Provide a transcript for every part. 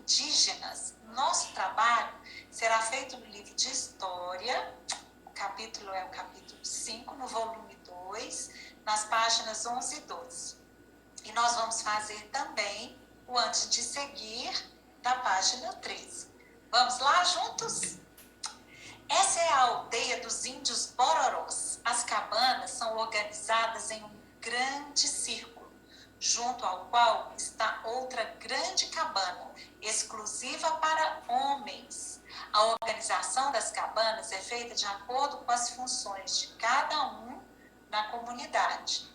indígenas. Nosso trabalho será feito no livro de História, o capítulo é o capítulo 5, no volume 2, nas páginas 11 e 12. E nós vamos fazer também o Antes de Seguir, da página 13. Vamos lá juntos? Essa é a aldeia dos índios Bororós. As cabanas são organizadas em um grande círculo, junto ao qual está outra grande cabana, exclusiva para homens. A organização das cabanas é feita de acordo com as funções de cada um na comunidade.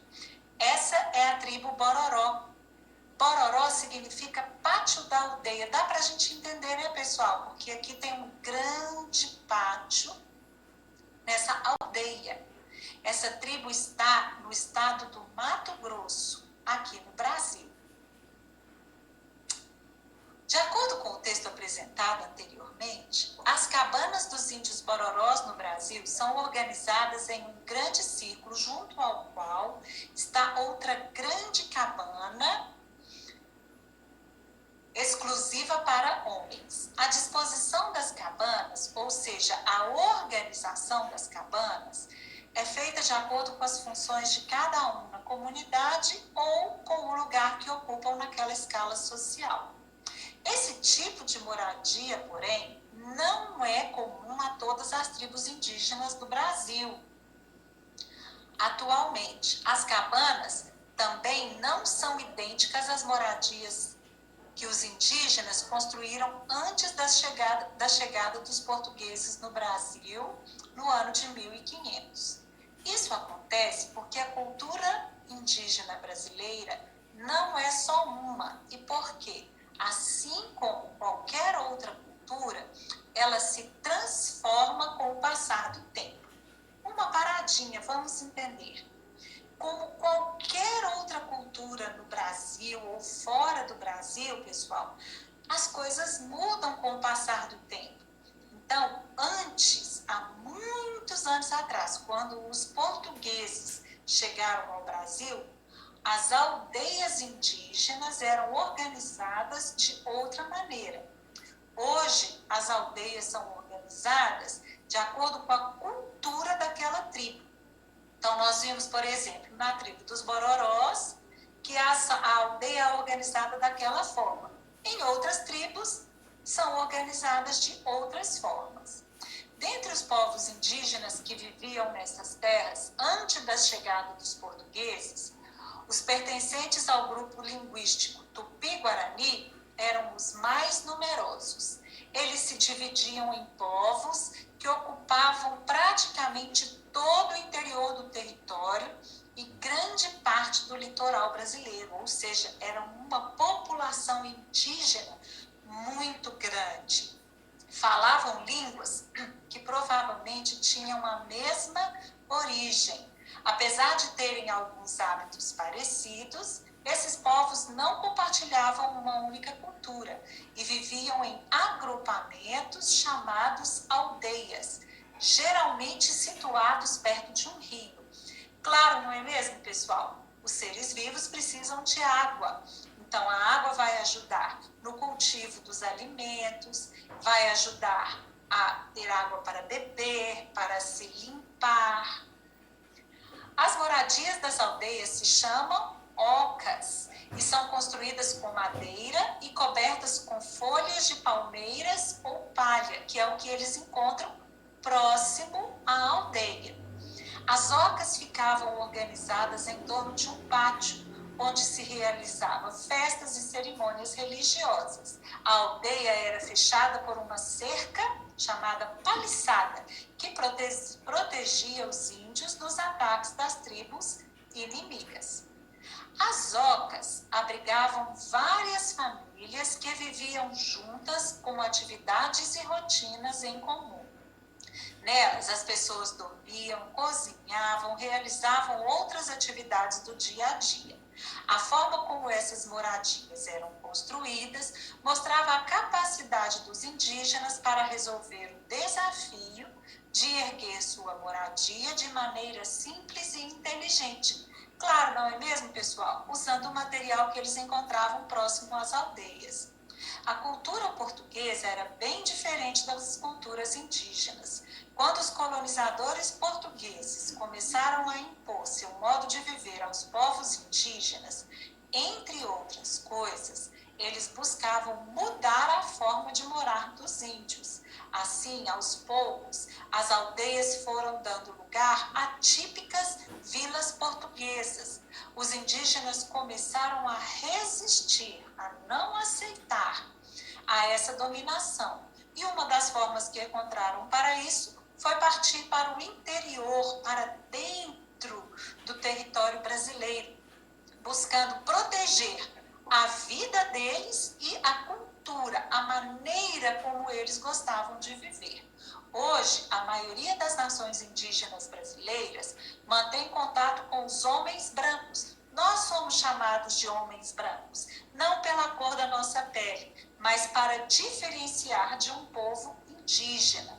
Essa é a tribo Bororó. Bororó significa pátio da aldeia. Dá para a gente entender, né, pessoal? Porque aqui tem um grande pátio nessa aldeia. Essa tribo está no estado do Mato Grosso, aqui no Brasil. De acordo com o texto apresentado anteriormente, as cabanas dos índios Bororós no Brasil são organizadas em um grande círculo, junto ao qual está outra grande cabana exclusiva para homens. A disposição das cabanas, ou seja, a organização das cabanas, é feita de acordo com as funções de cada um na comunidade ou com o lugar que ocupam naquela escala social. Esse tipo de moradia, porém, não é comum a todas as tribos indígenas do Brasil. Atualmente, as cabanas também não são idênticas às moradias que os indígenas construíram antes da chegada dos portugueses no Brasil no ano de 1500. Isso acontece porque a cultura indígena brasileira não é só uma, e porque, assim como qualquer outra cultura, ela se transforma com o passar do tempo. Uma paradinha, vamos entender. Como qualquer outra cultura no Brasil ou fora do Brasil, pessoal, as coisas mudam com o passar do tempo. Então, antes, há muitos anos atrás, quando os portugueses chegaram ao Brasil, as aldeias indígenas eram organizadas de outra maneira. Hoje, as aldeias são organizadas de acordo com a cultura daquela tribo. Então, nós vimos, por exemplo, na tribo dos Bororós, que a aldeia é organizada daquela forma. Em outras tribos, são organizadas de outras formas. Dentre os povos indígenas que viviam nessas terras antes da chegada dos portugueses, os pertencentes ao grupo linguístico Tupi-Guarani eram os mais numerosos. Eles se dividiam em povos que ocupavam praticamente todo o interior do território e grande parte do litoral brasileiro, ou seja, era uma população indígena muito grande. Falavam línguas que provavelmente tinham a mesma origem. Apesar de terem alguns hábitos parecidos, esses povos não compartilhavam uma única cultura e viviam em agrupamentos chamados aldeias, geralmente situados perto de um rio. Claro, não é mesmo, pessoal? Os seres vivos precisam de água. Então, a água vai ajudar no cultivo dos alimentos, vai ajudar a ter água para beber, para se limpar. As moradias das aldeias se chamam ocas e são construídas com madeira e cobertas com folhas de palmeiras ou palha, que é o que eles encontram próximo à aldeia. As ocas ficavam organizadas em torno de um pátio, onde se realizavam festas e cerimônias religiosas. A aldeia era fechada por uma cerca chamada paliçada, que protegia os índios dos ataques das tribos inimigas. As ocas abrigavam várias famílias que viviam juntas com atividades e rotinas em comum. Nelas, as pessoas dormiam, cozinhavam, realizavam outras atividades do dia a dia. A forma como essas moradias eram construídas mostrava a capacidade dos indígenas para resolver o desafio de erguer sua moradia de maneira simples e inteligente. Claro, não é mesmo, pessoal? Usando o material que eles encontravam próximo às aldeias. A cultura portuguesa era bem diferente das culturas indígenas. Quando os colonizadores portugueses começaram a impor seu modo de viver aos povos indígenas, entre outras coisas, eles buscavam mudar a forma de morar dos índios. Assim, aos poucos, as aldeias foram dando lugar a típicas vilas portuguesas. Os indígenas começaram a resistir, a não aceitar a essa dominação. E uma das formas que encontraram para isso foi partir para o interior, para dentro do território brasileiro, buscando proteger a vida deles e a cultura, a maneira como eles gostavam de viver. Hoje, a maioria das nações indígenas brasileiras mantém contato com os homens brancos. Nós somos chamados de homens brancos, não pela cor da nossa pele, mas para diferenciar de um povo indígena.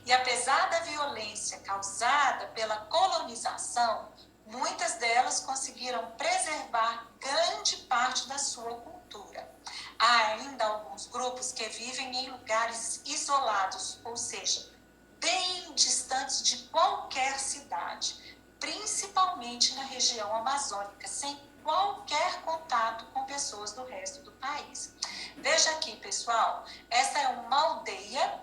E apesar da violência causada pela colonização, muitas delas conseguiram preservar grande parte da sua cultura. Há ainda alguns grupos que vivem em lugares isolados, ou seja, bem distantes de qualquer cidade, principalmente na região amazônica, sem qualquer contato com pessoas do resto do país. Veja aqui, pessoal, essa é uma aldeia,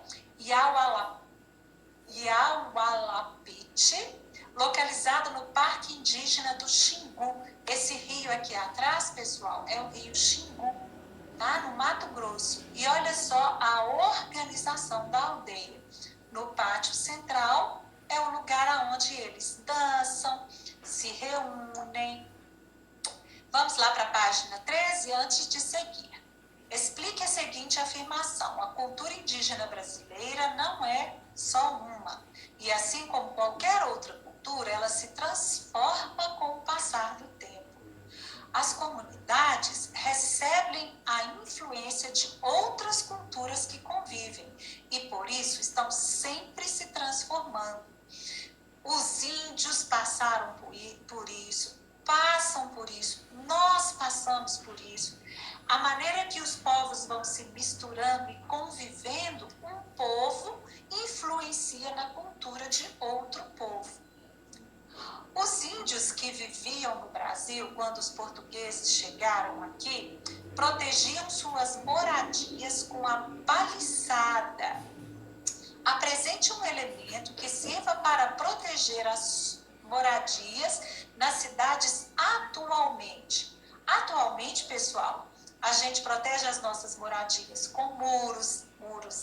Iaualapite, localizada no Parque Indígena do Xingu. Esse rio aqui atrás, pessoal, é o rio Xingu, tá? No Mato Grosso. E olha só a organização da aldeia. No pátio central é o lugar onde eles dançam, se reúnem. Vamos lá para a página 13 antes de seguir. Explique a seguinte afirmação: a cultura indígena brasileira não é só uma, e assim como qualquer outra cultura, ela se transforma com o passar do tempo. As comunidades recebem a influência de outras culturas que convivem e por isso estão sempre se transformando. Os índios passaram por isso, passam por isso, nós passamos por isso. A maneira que os povos vão se misturando e convivendo, um povo influencia na cultura de outro povo. Os índios que viviam no Brasil, quando os portugueses chegaram aqui, protegiam suas moradias com a paliçada. Apresente um elemento que sirva para proteger as moradias nas cidades atualmente. Atualmente, pessoal, a gente protege as nossas moradias com muros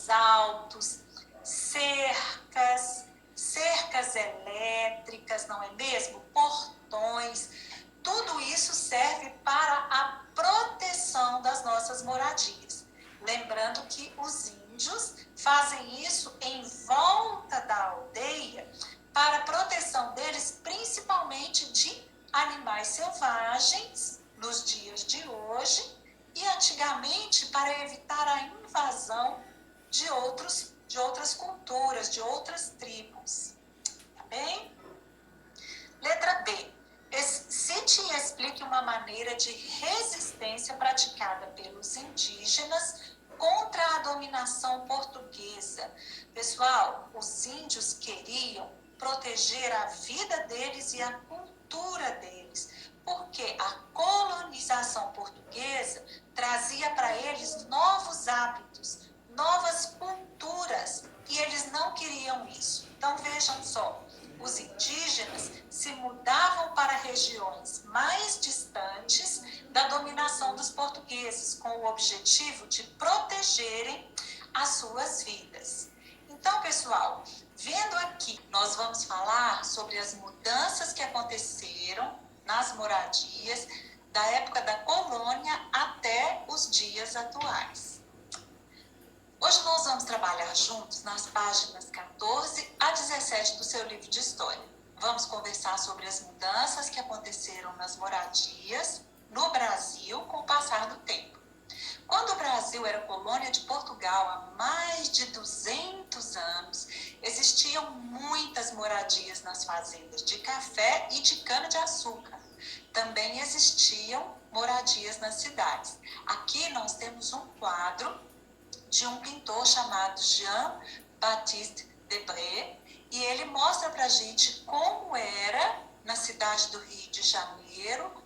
altos, cercas elétricas, não é mesmo? Portões. Tudo isso serve para a proteção das nossas moradias. Lembrando que os índios fazem isso em volta da aldeia para a proteção deles, principalmente de animais selvagens nos dias de hoje e antigamente para evitar a invasão de outras culturas, de outras tribos. Tá bem? Letra B. Cite e explique uma maneira de resistência praticada pelos indígenas contra a dominação portuguesa. Pessoal, os índios queriam proteger a vida deles e a cultura deles, porque a colonização portuguesa trazia para eles novos hábitos, novas culturas, e eles não queriam isso. Então vejam só, os indígenas se mudavam para regiões mais distantes da dominação dos portugueses, com o objetivo de protegerem as suas vidas. Então, pessoal, vendo aqui, nós vamos falar sobre as mudanças que aconteceram nas moradias da época da colônia até os dias atuais. Hoje nós vamos trabalhar juntos nas páginas 14 a 17 do seu livro de história. Vamos conversar sobre as mudanças que aconteceram nas moradias no Brasil com o passar do tempo. Quando o Brasil era colônia de Portugal há mais de 200 anos, existiam muitas moradias nas fazendas de café e de cana-de-açúcar. Também existiam moradias nas cidades. Aqui nós temos um quadro de um pintor chamado Jean-Baptiste Debré, e ele mostra para a gente como era na cidade do Rio de Janeiro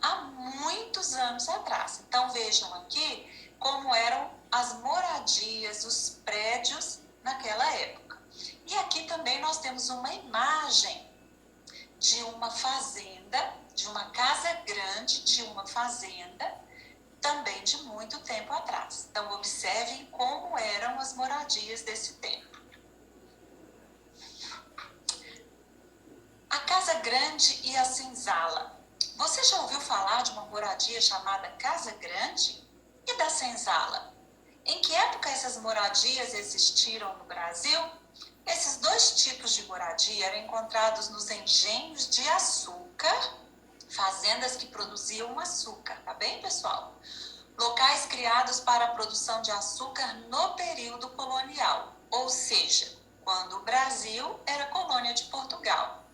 há muitos anos atrás. Então vejam aqui como eram as moradias, os prédios naquela época. E aqui também nós temos uma imagem de uma fazenda, de uma casa grande, de uma fazenda, também de muito tempo atrás. Então observem como eram as moradias desse tempo. A Casa Grande e a Senzala. Você já ouviu falar de uma moradia chamada Casa Grande e da Senzala? Em que época essas moradias existiram no Brasil? Esses dois tipos de moradia eram encontrados nos engenhos de açúcar, fazendas que produziam açúcar, tá bem, pessoal? Locais criados para a produção de açúcar no período colonial, ou seja, quando o Brasil era colônia de Portugal.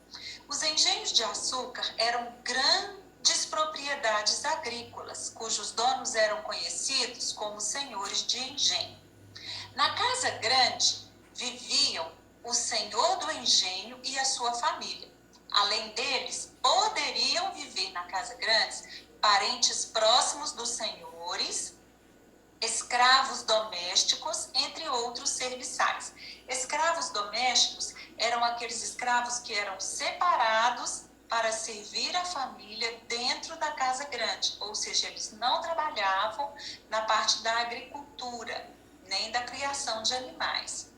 Os engenhos de açúcar eram grandes propriedades agrícolas, cujos donos eram conhecidos como senhores de engenho. Na Casa Grande viviam o senhor do engenho e a sua família. Além deles, poderiam viver na Casa Grande parentes próximos dos senhores, escravos domésticos, entre outros serviçais. Escravos domésticos eram aqueles escravos que eram separados para servir a família dentro da Casa Grande, ou seja, eles não trabalhavam na parte da agricultura, nem da criação de animais.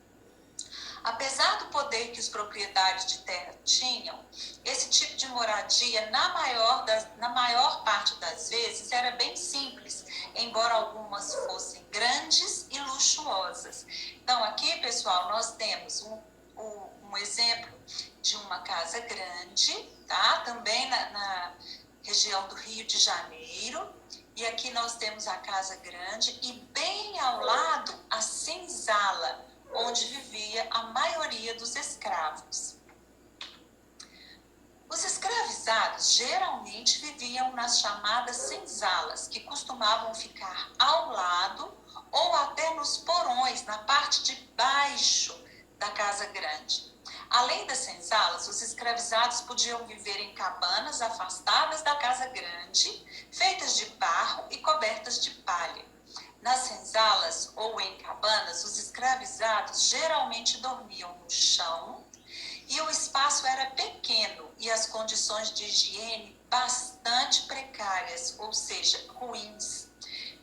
Apesar do poder que os proprietários de terra tinham, esse tipo de moradia, na maior parte das vezes, era bem simples, embora algumas fossem grandes e luxuosas. Então, aqui, pessoal, nós temos um exemplo de uma casa grande, tá? Também na região do Rio de Janeiro. E aqui nós temos a Casa Grande e bem ao lado a senzala, onde vivia a maioria dos escravos. Os escravizados geralmente viviam nas chamadas senzalas, que costumavam ficar ao lado ou até nos porões, na parte de baixo da Casa Grande. Além das senzalas, os escravizados podiam viver em cabanas afastadas da Casa Grande, feitas de barro e cobertas de palha. Nas senzalas ou em cabanas, os escravizados geralmente dormiam no chão e o espaço era pequeno e as condições de higiene bastante precárias, ou seja, ruins.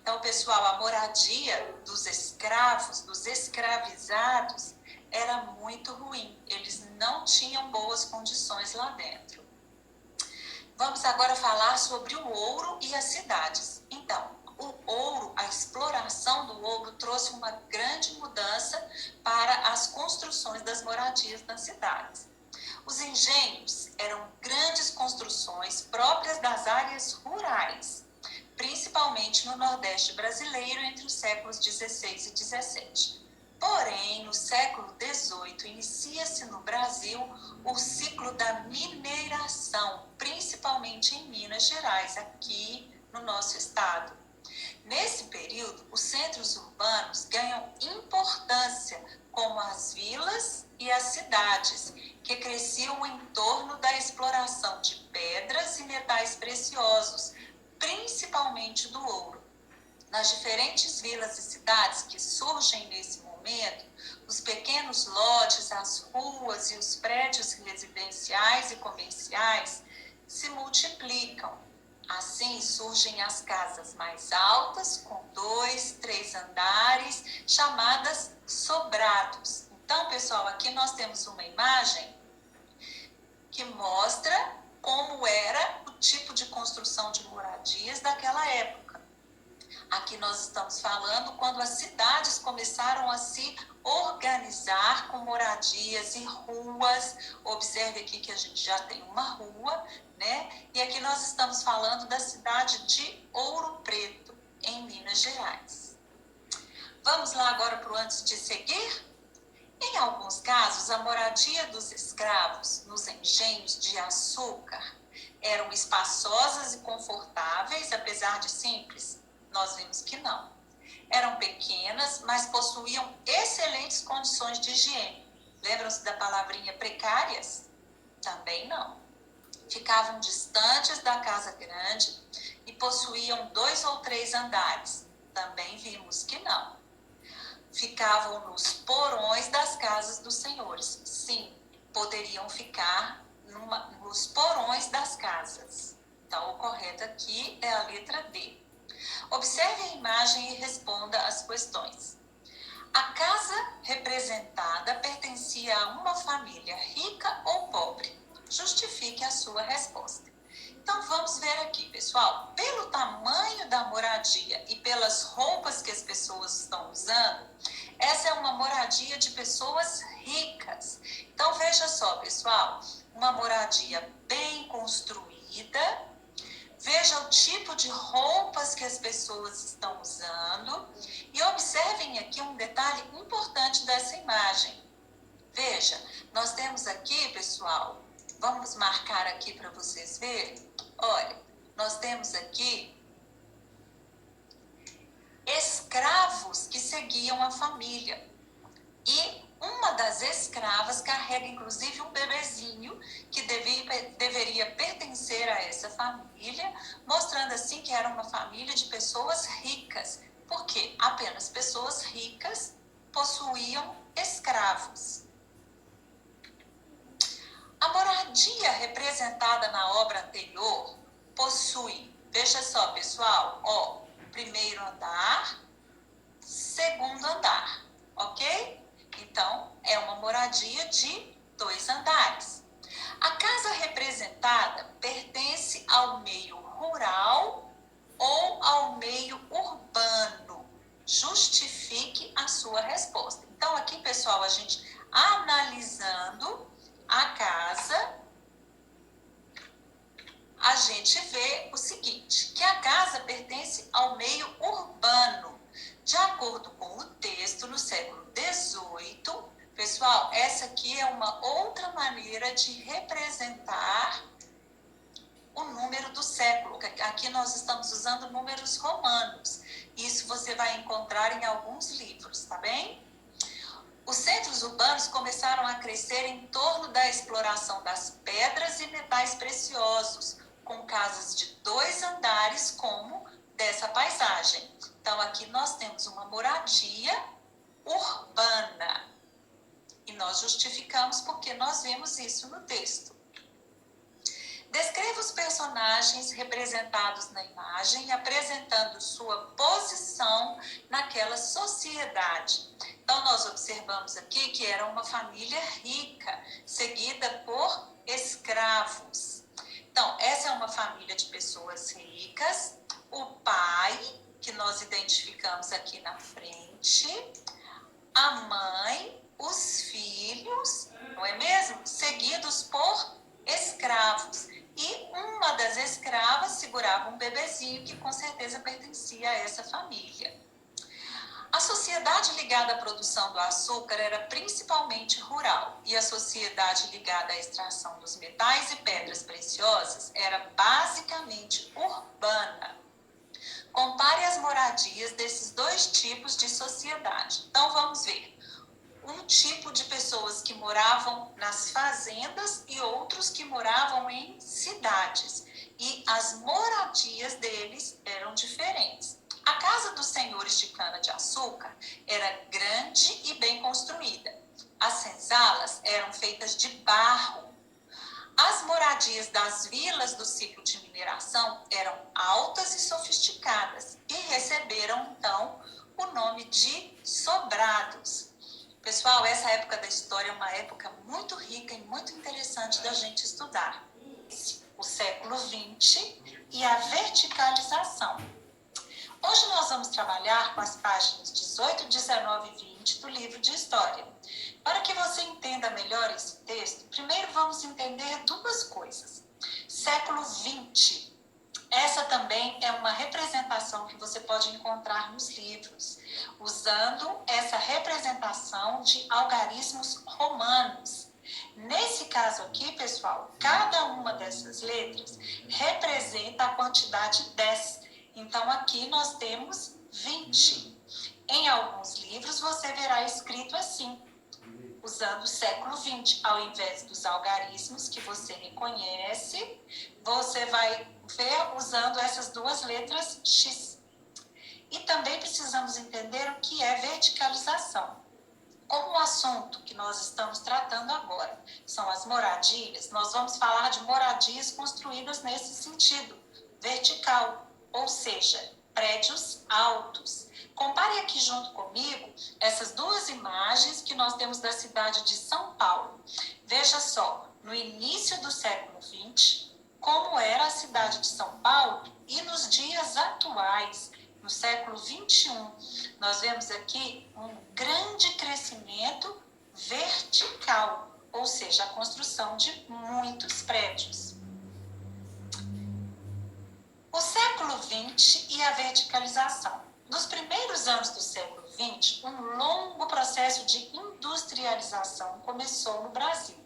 Então, pessoal, a moradia dos escravos, dos escravizados, era muito ruim. Eles não tinham boas condições lá dentro. Vamos agora falar sobre o ouro e as cidades. Então, o ouro, a exploração do ouro trouxe uma grande mudança para as construções das moradias nas cidades. Os engenhos eram grandes construções próprias das áreas rurais, principalmente no Nordeste brasileiro entre os séculos 16 e 17. Porém, no século XVIII, inicia-se no Brasil o ciclo da mineração, principalmente em Minas Gerais, aqui no nosso estado. Nesse período, os centros urbanos ganham importância, como as vilas e as cidades, que cresciam em torno da exploração de pedras e metais preciosos, principalmente do ouro. Nas diferentes vilas e cidades que surgem nesse momento, os pequenos lotes, as ruas e os prédios residenciais e comerciais se multiplicam. Assim surgem as casas mais altas, com 2, 3 andares, chamadas sobrados. Então, pessoal, aqui nós temos uma imagem que mostra como era o tipo de construção de moradias daquela época. Aqui nós estamos falando quando as cidades começaram a se organizar com moradias e ruas. Observe aqui que a gente já tem uma rua, né? E aqui nós estamos falando da cidade de Ouro Preto, em Minas Gerais. Vamos lá agora para o antes de seguir? Em alguns casos, a moradia dos escravos nos engenhos de açúcar eram espaçosas e confortáveis, apesar de simples. Nós vimos que não. Eram pequenas, mas possuíam excelentes condições de higiene. Lembram-se da palavrinha precárias? Também não. Ficavam distantes da casa grande e possuíam 2 ou 3 andares. Também vimos que não. Ficavam nos porões das casas dos senhores. Sim, poderiam ficar nos porões das casas. Então, o correto aqui é a letra D. Observe a imagem e responda as questões. A casa representada pertencia a uma família rica ou pobre? Justifique a sua resposta. Então, vamos ver aqui, pessoal. Pelo tamanho da moradia e pelas roupas que as pessoas estão usando, essa é uma moradia de pessoas ricas. Então, veja só, pessoal, uma moradia bem construída. Veja o tipo de roupas que as pessoas estão usando e observem aqui um detalhe importante dessa imagem. Veja, nós temos aqui, pessoal, vamos marcar aqui para vocês verem. Olha, nós temos aqui escravos que seguiam a família. E uma das escravas carrega, inclusive, um bebezinho que deveria pertencer a essa família, mostrando assim que era uma família de pessoas ricas, porque apenas pessoas ricas possuíam escravos. A moradia representada na obra anterior possui, veja só, pessoal, ó, primeiro andar, segundo andar, ok? Então, é uma moradia de 2 andares. A casa representada pertence ao meio rural ou ao meio urbano? Justifique a sua resposta. Então, aqui, pessoal, a gente analisando a casa, a gente vê o seguinte, que a casa pertence ao meio urbano. De acordo com o texto, no século XVIII, pessoal, essa aqui é uma outra maneira de representar o número do século. Aqui nós estamos usando números romanos. Isso você vai encontrar em alguns livros, tá bem? Os centros urbanos começaram a crescer em torno da exploração das pedras e metais preciosos, com casas de 2 andares como dessa paisagem. Então, aqui nós temos uma moradia urbana. E nós justificamos porque nós vemos isso no texto. Descreva os personagens representados na imagem, apresentando sua posição naquela sociedade. Então, nós observamos aqui que era uma família rica, seguida por escravos. Então, essa é uma família de pessoas ricas. O pai, que nós identificamos aqui na frente, a mãe, os filhos, não é mesmo? Seguidos por escravos. E uma das escravas segurava um bebezinho que com certeza pertencia a essa família. A sociedade ligada à produção do açúcar era principalmente rural e a sociedade ligada à extração dos metais e pedras preciosas era basicamente urbana. Compare as moradias desses 2 tipos de sociedade. Então, vamos ver. Um tipo de pessoas que moravam nas fazendas e outros que moravam em cidades. E as moradias deles eram diferentes. A casa dos senhores de cana-de-açúcar era grande e bem construída. As senzalas eram feitas de barro. As moradias das vilas do ciclo de mineração eram altas e sofisticadas e receberam, então, o nome de sobrados. Pessoal, essa época da história é uma época muito rica e muito interessante da gente estudar. O século XX e a verticalização. Hoje nós vamos trabalhar com as páginas 18, 19 e 20 do livro de História. Para que você entenda melhor esse texto, primeiro vamos entender 2 coisas. Século XX. Essa também é uma representação que você pode encontrar nos livros, usando essa representação de algarismos romanos. Nesse caso aqui, pessoal, cada uma dessas letras representa a quantidade 10. Então, aqui nós temos 20. Em alguns livros você verá escrito assim, usando o século XX, ao invés dos algarismos que você reconhece, você vai ver usando essas duas letras X. E também precisamos entender o que é verticalização. Como o assunto que nós estamos tratando agora são as moradias, nós vamos falar de moradias construídas nesse sentido, vertical, ou seja, prédios altos. Compare aqui junto comigo essas duas imagens que nós temos da cidade de São Paulo. Veja só, no início do século XX, como era a cidade de São Paulo e nos dias atuais, no século XXI, nós vemos aqui um grande crescimento vertical, ou seja, a construção de muitos prédios. O século XX e a verticalização. Nos primeiros anos do século XX, um longo processo de industrialização começou no Brasil.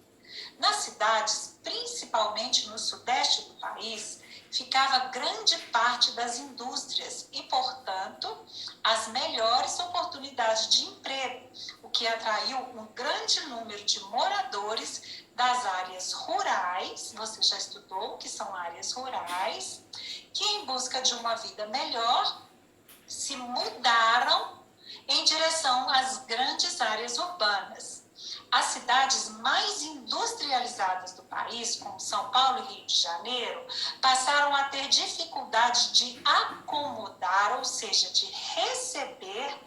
Nas cidades, principalmente no sudeste do país, ficava grande parte das indústrias e, portanto, as melhores oportunidades de emprego, o que atraiu um grande número de moradores das áreas rurais, você já estudou o que são áreas rurais, que em busca de uma vida melhor se mudaram em direção às grandes áreas urbanas. As cidades mais industrializadas do país, como São Paulo e Rio de Janeiro, passaram a ter dificuldade de acomodar, ou seja, de receber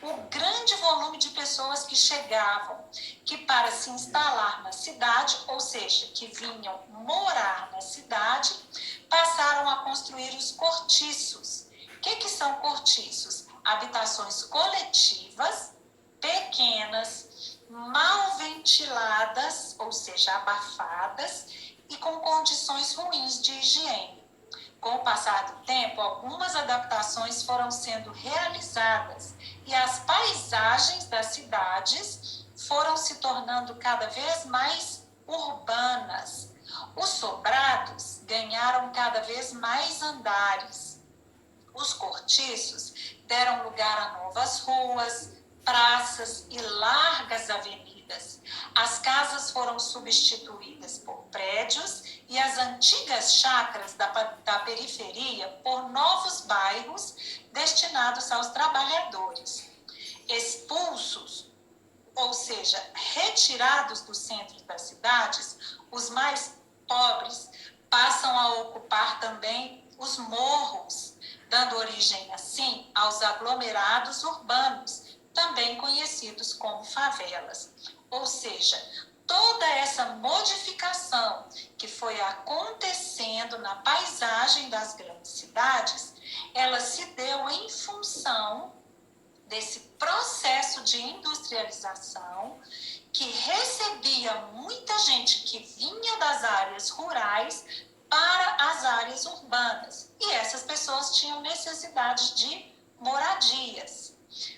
o grande volume de pessoas que chegavam, que para se instalar na cidade, ou seja, que vinham morar na cidade, passaram a construir os cortiços. O que são cortiços? Habitações coletivas, pequenas, mal ventiladas, ou seja, abafadas, e com condições ruins de higiene. Com o passar do tempo, algumas adaptações foram sendo realizadas e as paisagens das cidades foram se tornando cada vez mais urbanas. Os sobrados ganharam cada vez mais andares. Os cortiços deram lugar a novas ruas, praças e largas avenidas. As casas foram substituídas por prédios e as antigas chácaras da periferia por novos bairros destinados aos trabalhadores. Expulsos, ou seja, retirados dos centros das cidades, os mais pobres passam a ocupar também os morros, dando origem, assim, aos aglomerados urbanos, também conhecidos como favelas. Ou seja, toda essa modificação que foi acontecendo na paisagem das grandes cidades, ela se deu em função desse processo de industrialização que recebia muita gente que vinha das áreas rurais para as áreas urbanas. E essas pessoas tinham necessidade de moradias.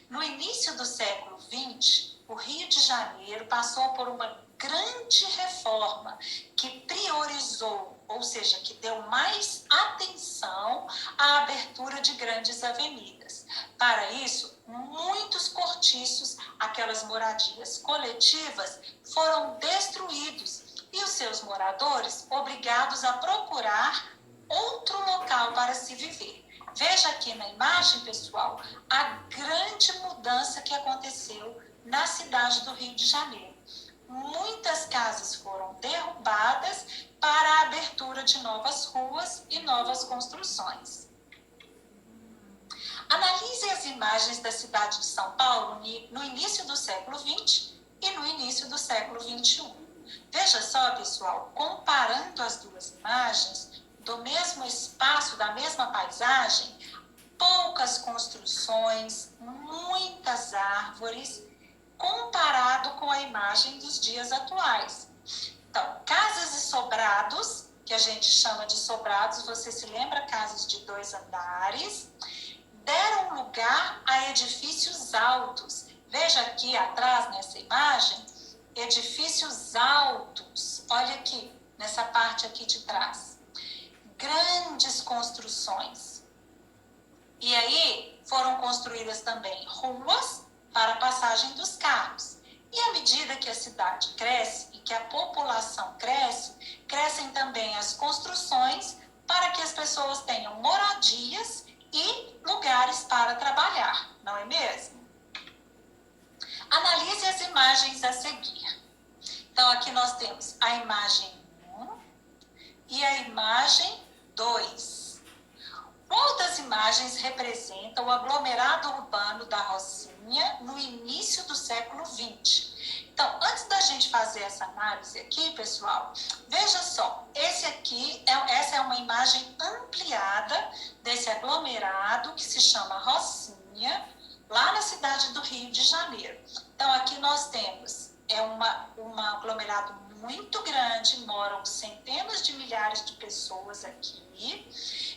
No início do século XX, o Rio de Janeiro passou por uma grande reforma que priorizou, ou seja, que deu mais atenção à abertura de grandes avenidas. Para isso, muitos cortiços, aquelas moradias coletivas, foram destruídos e os seus moradores obrigados a procurar outro local para se viver. Veja aqui na imagem, pessoal, a grande mudança que aconteceu na cidade do Rio de Janeiro. Muitas casas foram derrubadas para a abertura de novas ruas e novas construções. Analise as imagens da cidade de São Paulo no início do século XX e no início do século XXI. Veja só, pessoal, comparando as duas imagens, do mesmo espaço, da mesma paisagem, poucas construções, muitas árvores, comparado com a imagem dos dias atuais. Então, casas e sobrados, que a gente chama de sobrados, você se lembra? Casas de 2 andares, deram lugar a edifícios altos. Veja aqui atrás, nessa imagem, edifícios altos. Olha aqui, nessa parte aqui de trás. Grandes construções. E aí, foram construídas também ruas para a passagem dos carros. E à medida que a cidade cresce e que a população cresce, crescem também as construções para que as pessoas tenham moradias e lugares para trabalhar, não é mesmo? Analise as imagens a seguir. Então, aqui nós temos a imagem 1 e a imagem 2. Qual das imagens representa o aglomerado urbano da Rocinha no início do século XX? Então, antes da gente fazer essa análise aqui, pessoal, veja só, essa é uma imagem ampliada desse aglomerado que se chama Rocinha, lá na cidade do Rio de Janeiro. Então, aqui nós temos um aglomerado muito grande, moram centenas de milhares de pessoas aqui.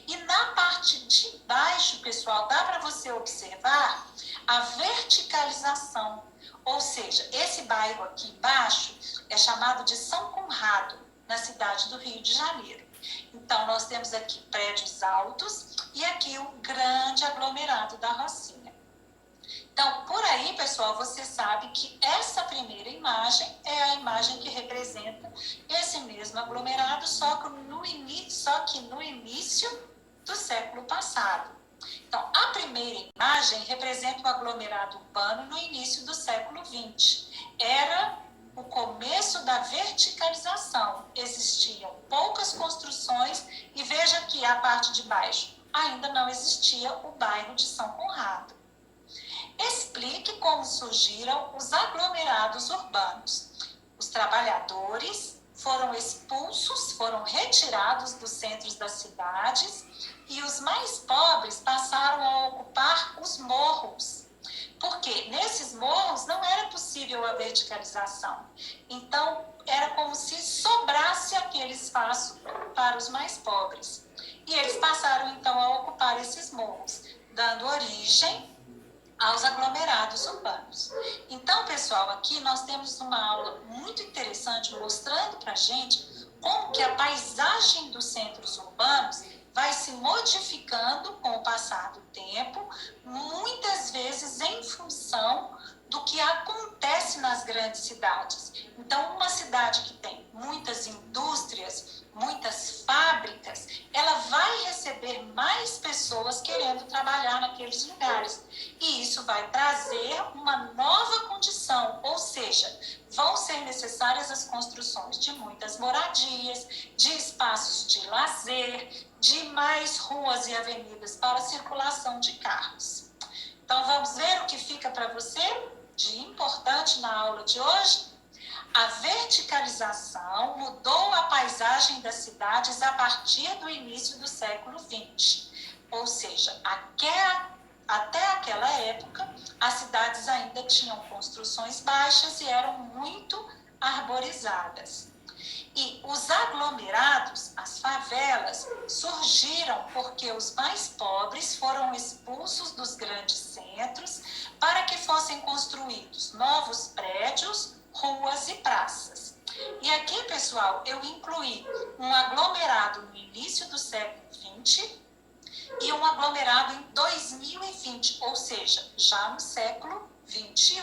E na parte de baixo, pessoal, dá para você observar a verticalização. Ou seja, esse bairro aqui embaixo é chamado de São Conrado, na cidade do Rio de Janeiro. Então, nós temos aqui prédios altos e aqui o grande aglomerado da Rocinha. Então, por aí, pessoal, você sabe que essa primeira imagem é a imagem que representa esse mesmo aglomerado, só que no início do século passado. Então, a primeira imagem representa o aglomerado urbano no início do século XX. Era o começo da verticalização. Existiam poucas construções e veja que a parte de baixo ainda não existia o bairro de São Conrado. Explique como surgiram os aglomerados urbanos. Os trabalhadores foram expulsos, foram retirados dos centros das cidades e os mais pobres passaram a ocupar os morros. Porque nesses morros não era possível a verticalização. Então, era como se sobrasse aquele espaço para os mais pobres. E eles passaram, então, a ocupar esses morros, dando origem aos aglomerados urbanos. Então, pessoal, aqui nós temos uma aula muito interessante mostrando para a gente como que a paisagem dos centros urbanos vai se modificando com o passar do tempo, muitas vezes em função do que acontece nas grandes cidades. Então, uma cidade que tem muitas indústrias, muitas fábricas, ela vai receber mais pessoas querendo trabalhar naqueles lugares. E isso vai trazer uma nova condição, ou seja, vão ser necessárias as construções de muitas moradias, de espaços de lazer, de mais ruas e avenidas para a circulação de carros. Então, vamos ver o que fica para você de importante na aula de hoje? A verticalização mudou a paisagem das cidades a partir do início do século XX. Ou seja, até aquela época, as cidades ainda tinham construções baixas e eram muito arborizadas. E os aglomerados, as favelas, surgiram porque os mais pobres foram expulsos dos grandes centros para que fossem construídos novos prédios, ruas e praças. E aqui, pessoal, eu incluí um aglomerado no início do século XX e um aglomerado em 2020, ou seja, já no século XXI.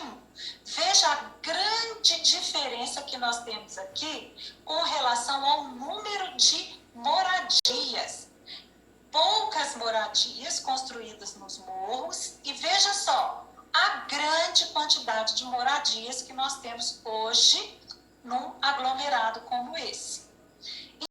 Veja a grande diferença que nós temos aqui com relação ao número de moradias. Poucas moradias construídas nos morros e veja só a grande quantidade de moradias que nós temos hoje num aglomerado como esse.